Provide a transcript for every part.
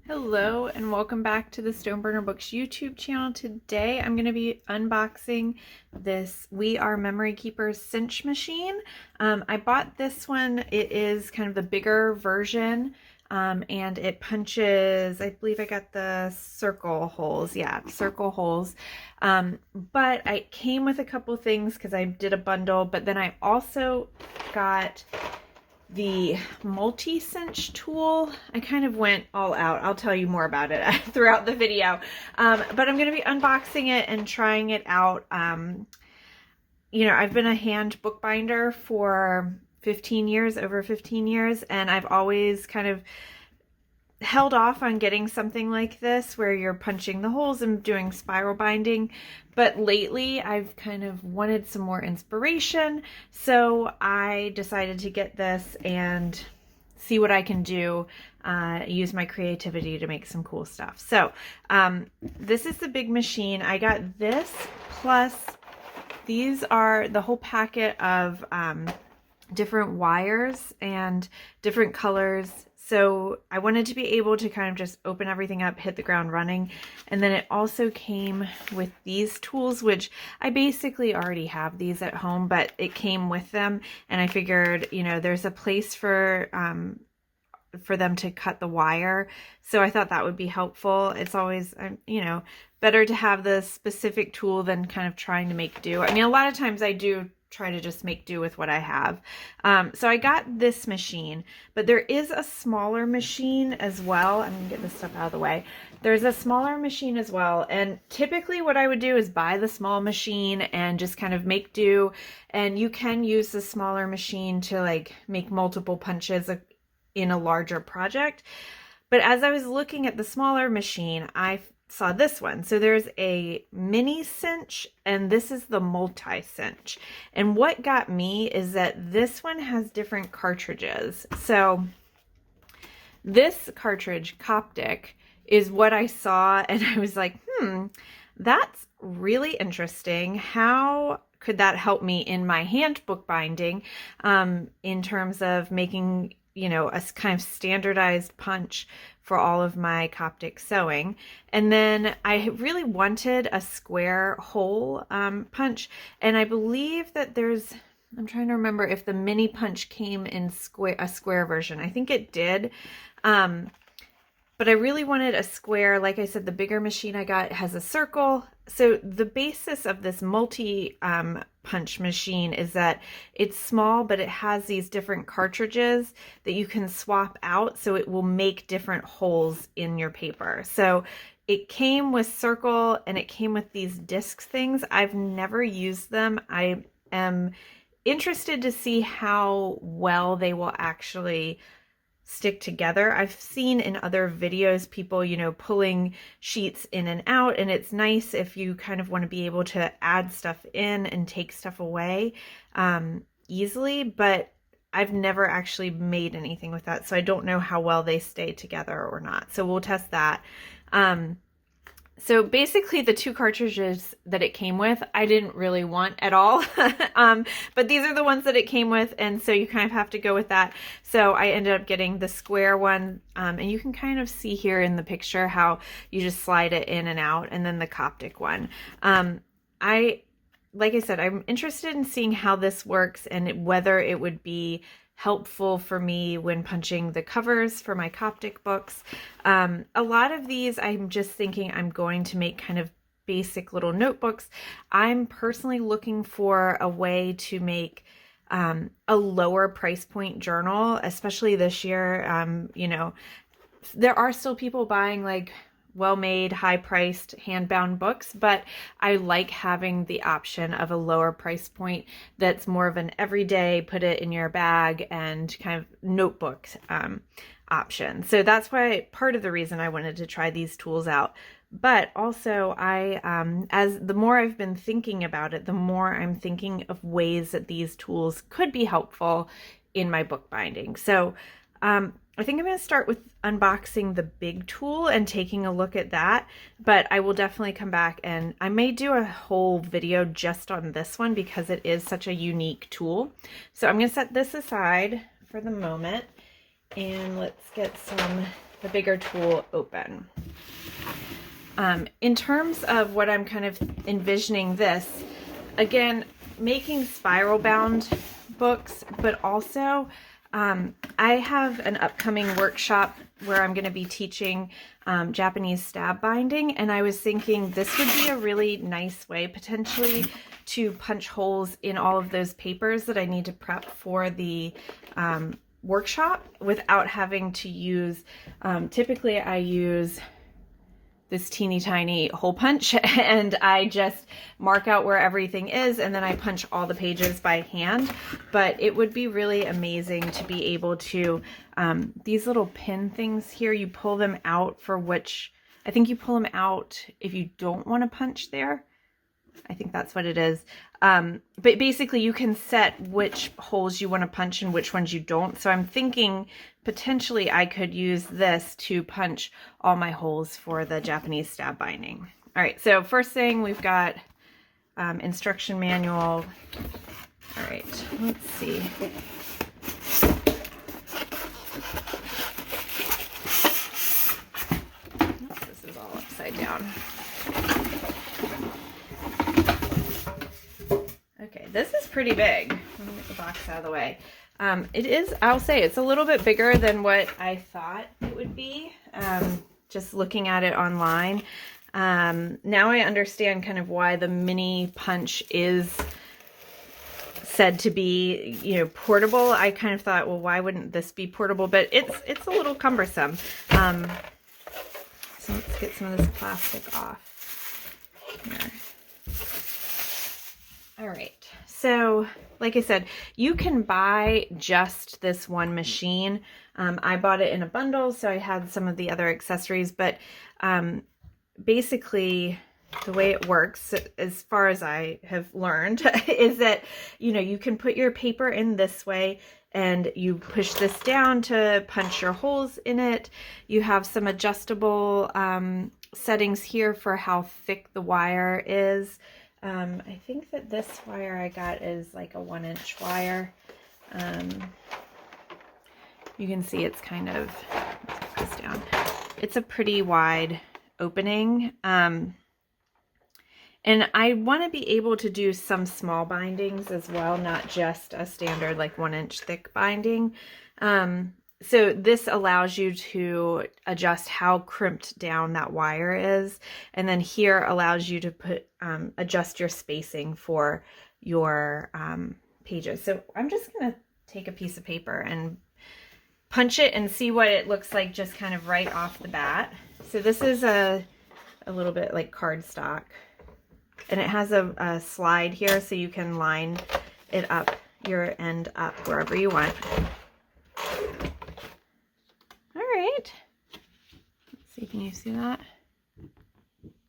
Hello and welcome back to the StoneburnerBooks YouTube channel. Today I'm going to be unboxing this We Are Memory Keepers Cinch machine. I bought this one. It is kind of the bigger version and it punches, I believe I got the circle holes. Yeah, circle holes. But I came with a couple things because I did a bundle, but then I also got the multi-cinch tool. I kind of went all out. I'll tell you more about it throughout the video. But I'm going to be unboxing it and trying it out. You know, I've been a hand bookbinder for 15 years, over 15 years, and I've always kind of held off on getting something like this where you're punching the holes and doing spiral binding, but lately I've kind of wanted some more inspiration, so I decided to get this and see what I can do, use my creativity to make some cool stuff. So this is the big machine. I got this plus these are the whole packet of different wires and different colors. So I wanted to be able to kind of just open everything up, hit the ground running. And then it also came with these tools, which I basically already have these at home, but it came with them. And I figured, you know, there's a place for them to cut the wire. So I thought that would be helpful. It's always, you know, better to have the specific tool than kind of trying to make do. I mean, a lot of times I do try to just make do with what I have. So I got this machine, but there is a smaller machine as well. I'm gonna get this stuff out of the way. There's a smaller machine as well. And typically what I would do is buy the small machine and just kind of make do. And you can use the smaller machine to like make multiple punches in a larger project. But as I was looking at the smaller machine, I saw this one. So there's a mini cinch and this is the multi cinch. And what got me is that this one has different cartridges. So this cartridge, Coptic, is what I saw and I was like, that's really interesting. How could that help me in my hand bookbinding in terms of making, you know, a kind of standardized punch for all of my Coptic sewing. And then I really wanted a square hole punch. And I believe that there's, I'm trying to remember if the mini punch came in a square version. I think it did. But I really wanted a square. Like I said, the bigger machine I got has a circle. So the basis of this multi punch machine is that it's small, but it has these different cartridges that you can swap out, so it will make different holes in your paper. So it came with circle and it came with these disc things. I've never used them. I am interested to see how well they will actually stick together. I've seen in other videos people, you know, pulling sheets in and out, and it's nice if you kind of want to be able to add stuff in and take stuff away easily, but I've never actually made anything with that, so I don't know how well they stay together or not. So we'll test that. So basically the two cartridges that it came with, I didn't really want at all. But these are the ones that it came with. And so you kind of have to go with that. So I ended up getting the square one. And you can kind of see here in the picture how you just slide it in and out, and then the Coptic one. Like I said, I'm interested in seeing how this works and whether it would be helpful for me when punching the covers for my Coptic books. A lot of these I'm just thinking I'm going to make kind of basic little notebooks. I'm personally looking for a way to make a lower price point journal, especially this year. You know, there are still people buying like well-made, high-priced, hand-bound books, but I like having the option of a lower price point that's more of an everyday, put it in your bag and kind of notebook option. So that's why part of the reason I wanted to try these tools out. But also as the more I've been thinking about it, the more I'm thinking of ways that these tools could be helpful in my bookbinding. So I think I'm going to start with unboxing the big tool and taking a look at that, but I will definitely come back and I may do a whole video just on this one because it is such a unique tool. So I'm going to set this aside for the moment and let's get some the bigger tool open. In terms of what I'm kind of envisioning this, again, making spiral bound books, but also I have an upcoming workshop where I'm going to be teaching Japanese stab binding, and I was thinking this would be a really nice way potentially to punch holes in all of those papers that I need to prep for the workshop without having to use, typically I use this teeny tiny hole punch and I just mark out where everything is and then I punch all the pages by hand. But it would be really amazing to be able to, these little pin things here, you pull them out for which, I think you pull them out if you don't want to punch there. I think that's what it is. But basically you can set which holes you want to punch and which ones you don't. So I'm thinking potentially I could use this to punch all my holes for the Japanese stab binding. All right, so first thing we've got instruction manual. All right, let's see. This is all upside down. Okay, this is pretty big. Let me get the box out of the way. It is, I'll say, it's a little bit bigger than what I thought it would be, just looking at it online. Now I understand kind of why the mini punch is said to be, you know, portable. I kind of thought, well, why wouldn't this be portable? But it's a little cumbersome. So let's get some of this plastic off here. All right, so like I said, you can buy just this one machine. I bought it in a bundle, so I had some of the other accessories, but basically the way it works, as far as I have learned, is that, you know, you can put your paper in this way and you push this down to punch your holes in it. You have some adjustable settings here for how thick the wire is. I think that this wire I got is like a 1-inch wire. You can see it's kind of, let's put this down. It's a pretty wide opening. And I want to be able to do some small bindings as well, not just a standard like 1-inch thick binding. So this allows you to adjust how crimped down that wire is. And then here allows you to put, adjust your spacing for your pages. So I'm just going to take a piece of paper and punch it and see what it looks like just kind of right off the bat. So this is a little bit like cardstock. And it has a slide here so you can line it up, your end up wherever you want. Let's see, can you see that?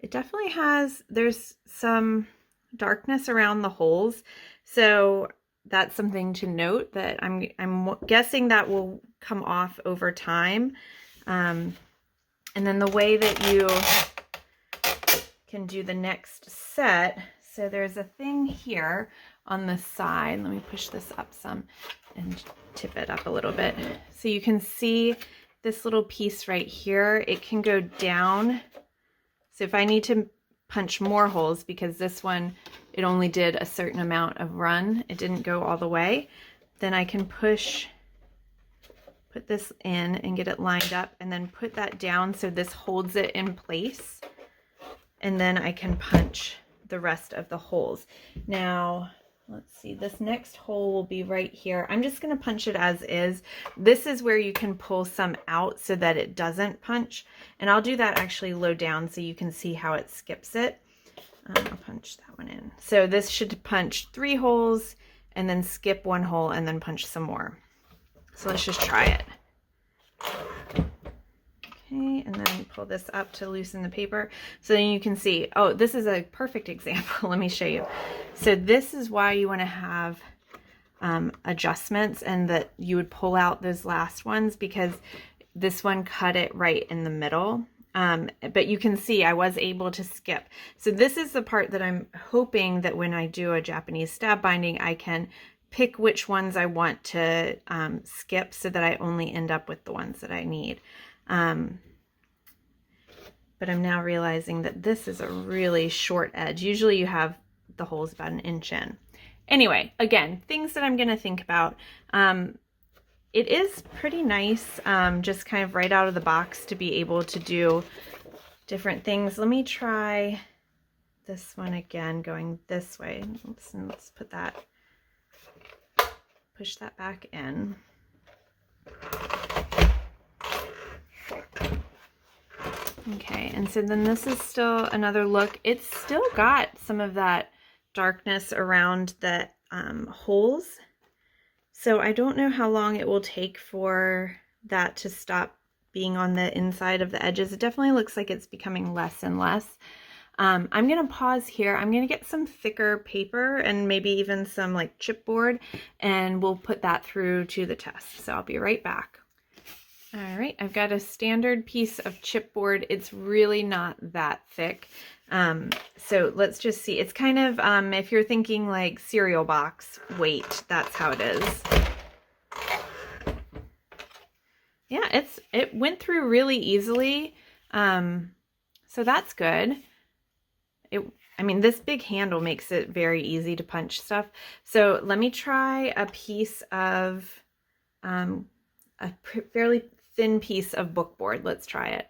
It definitely has, there's some darkness around the holes. So that's something to note that I'm guessing that will come off over time. And then the way that you can do the next set, so there's a thing here on the side. Let me push this up some and tip it up a little bit. So you can see this little piece right here, it can go down. So if I need to punch more holes, because this one, it only did a certain amount of run, it didn't go all the way, then I can put this in and get it lined up and then put that down so this holds it in place. And then I can punch the rest of the holes. Now, let's see, this next hole will be right here. I'm just going to punch it as is. This is where you can pull some out so that it doesn't punch. And I'll do that actually low down so you can see how it skips it. I'll punch that one in. So this should punch 3 holes and then skip 1 hole and then punch some more. So let's just try it. Okay, and then pull this up to loosen the paper. So then you can see, oh, this is a perfect example. Let me show you. So this is why you want to have adjustments, and that you would pull out those last ones, because this one cut it right in the middle. But you can see I was able to skip. So this is the part that I'm hoping that when I do a Japanese stab binding, I can pick which ones I want to skip so that I only end up with the ones that I need. But I'm now realizing that this is a really short edge. Usually you have the holes about an inch in. Anyway, again, things that I'm going to think about. It is pretty nice, just kind of right out of the box to be able to do different things. Let me try this one again, going this way. Oops, and let's put that, push that back in. Okay, and so then this is still another look. It's still got some of that darkness around the holes. So I don't know how long it will take for that to stop being on the inside of the edges. It definitely looks like it's becoming less and less. I'm going to pause here. I'm going to get some thicker paper and maybe even some like chipboard, and we'll put that through to the test. So I'll be right back. All right, I've got a standard piece of chipboard. It's really not that thick. So let's just see. It's kind of, if you're thinking like cereal box weight, that's how it is. Yeah, it went through really easily. So that's good. I mean, this big handle makes it very easy to punch stuff. So let me try a piece of, a fairly thin piece of bookboard. Let's try it.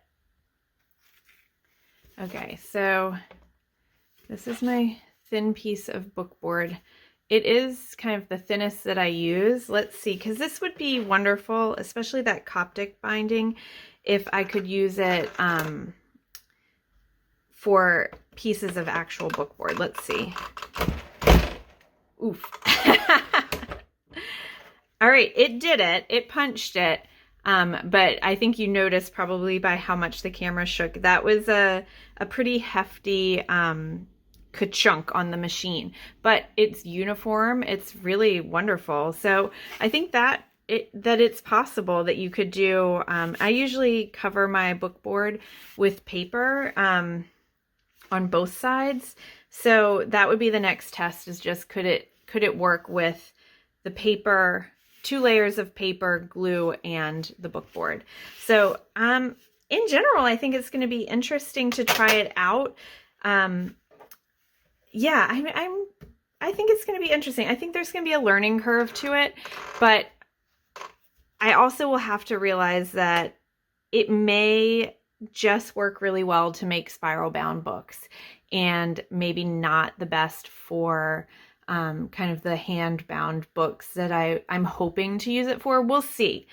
Okay, so this is my thin piece of bookboard. It is kind of the thinnest that I use. Let's see, because this would be wonderful, especially that Coptic binding, if I could use it for pieces of actual bookboard. Let's see. Oof. All right, it did it. It punched it. But I think you noticed probably by how much the camera shook. That was a pretty hefty ka-chunk on the machine, but it's uniform. It's really wonderful. So I think that it's possible that you could do, I usually cover my bookboard with paper on both sides. So that would be the next test, is just could it work with the paper, 2 layers of paper, glue, and the bookboard. So in general, I think it's going to be interesting to try it out. Yeah, I think it's going to be interesting. I think there's going to be a learning curve to it, but I also will have to realize that it may just work really well to make spiral bound books, and maybe not the best for kind of the hand bound books that I'm hoping to use it for. We'll see.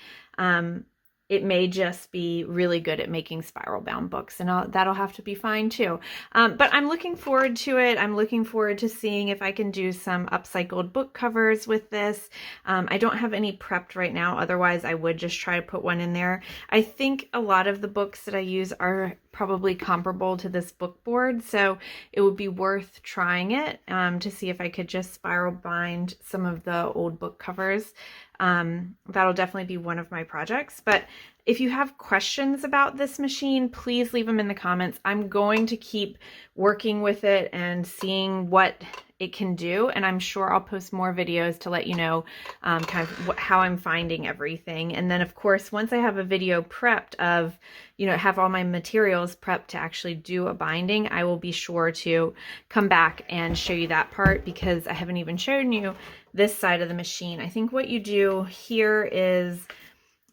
It may just be really good at making spiral bound books, and that'll have to be fine too. But I'm looking forward to it. I'm looking forward to seeing if I can do some upcycled book covers with this. I don't have any prepped right now. Otherwise, I would just try to put one in there. I think a lot of the books that I use are probably comparable to this book board, so it would be worth trying it to see if I could just spiral bind some of the old book covers. That'll definitely be one of my projects. But if you have questions about this machine, please leave them in the comments. I'm going to keep working with it and seeing what it can do, and I'm sure I'll post more videos to let you know kind of how I'm finding everything. And then of course, once I have a video prepped of, have all my materials prepped to actually do a binding, I will be sure to come back and show you that part, because I haven't even shown you this side of the machine. I think what you do here is,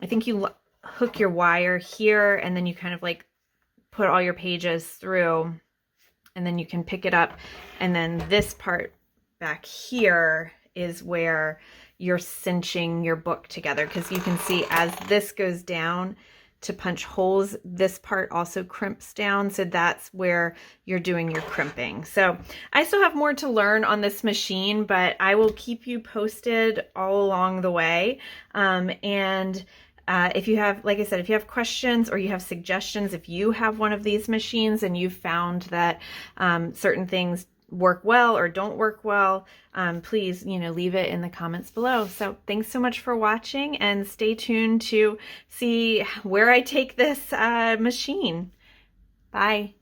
I think you hook your wire here, and then you kind of like put all your pages through, and then you can pick it up. And then this part back here is where you're cinching your book together, because you can see as this goes down to punch holes, this part also crimps down. So that's where you're doing your crimping. So I still have more to learn on this machine, but I will keep you posted all along the way. If you have, like I said, if you have questions or you have suggestions, if you have one of these machines and you've found that certain things work well or don't work well, please, leave it in the comments below. So thanks so much for watching, and stay tuned to see where I take this machine. Bye.